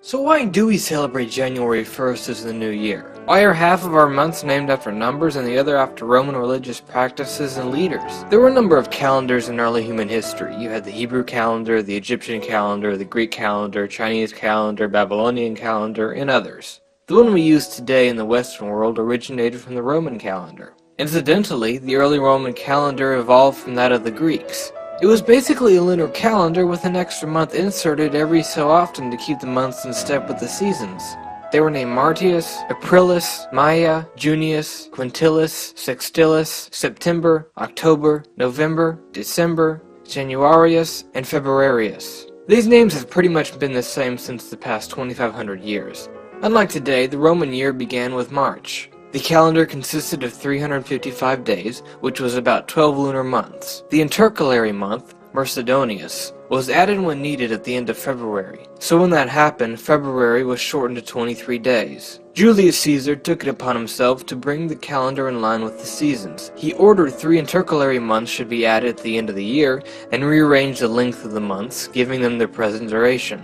So why do we celebrate January 1st as the new year? Why are half of our months named after numbers and the other after Roman religious practices and leaders? There were a number of calendars in early human history. You had the Hebrew calendar, the Egyptian calendar, the Greek calendar, Chinese calendar, Babylonian calendar, and others. The one we use today in the Western world originated from the Roman calendar. Incidentally, the early Roman calendar evolved from that of the Greeks. It was basically a lunar calendar with an extra month inserted every so often to keep the months in step with the seasons. They were named Martius, Aprilis, Maia, Junius, Quintilis, Sextilis, September, October, November, December, Januarius, and Februarius. These names have pretty much been the same since the past 2,500 years. Unlike today, the Roman year began with March. The calendar consisted of 355 days, which was about 12 lunar months. The intercalary month, Mercedonius, was added when needed at the end of February. So when that happened, February was shortened to 23 days. Julius Caesar took it upon himself to bring the calendar in line with the seasons. He ordered 3 intercalary months should be added at the end of the year, and rearranged the length of the months, giving them their present duration.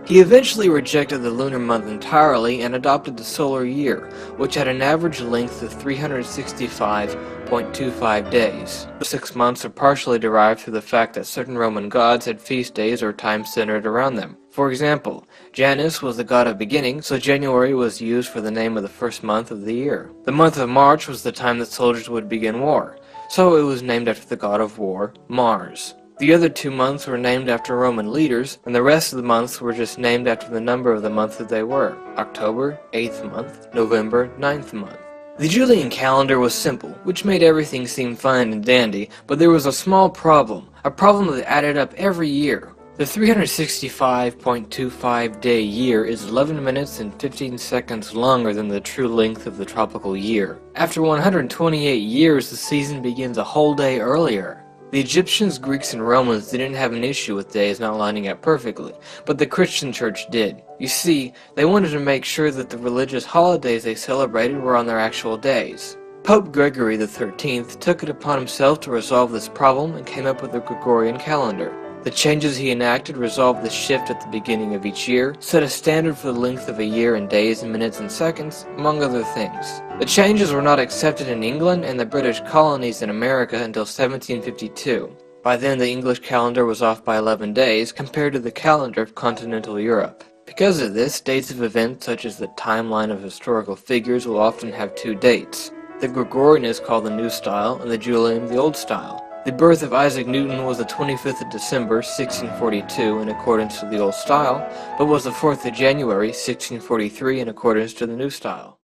He eventually rejected the lunar month entirely and adopted the solar year, which had an average length of 365.25 days. The 6 months are partially derived through the fact that certain Roman gods had feast days or times centered around them. For example, Janus was the god of beginning, so January was used for the name of the first month of the year. The month of March was the time that soldiers would begin war, so it was named after the god of war, Mars. The other 2 months were named after Roman leaders, and the rest of the months were just named after the number of the month that they were. October, 8th month, November, 9th month. The Julian calendar was simple, which made everything seem fine and dandy, but there was a small problem, a problem that added up every year. The 365.25 day year is 11 minutes and 15 seconds longer than the true length of the tropical year. After 128 years, the season begins a whole day earlier. The Egyptians, Greeks, and Romans didn't have an issue with days not lining up perfectly, but the Christian church did. You see, they wanted to make sure that the religious holidays they celebrated were on their actual days. Pope Gregory XIII took it upon himself to resolve this problem and came up with the Gregorian calendar. The changes he enacted resolved the shift at the beginning of each year, set a standard for the length of a year in days and minutes and seconds, among other things. The changes were not accepted in England and the British colonies in America until 1752. By then the English calendar was off by 11 days compared to the calendar of continental Europe. Because of this, dates of events such as the timeline of historical figures will often have 2 dates. The Gregorian is called the New Style and the Julian the Old Style. The birth of Isaac Newton was the 25th of December, 1642 in accordance to the Old Style, but was the 4th of January, 1643 in accordance to the New Style.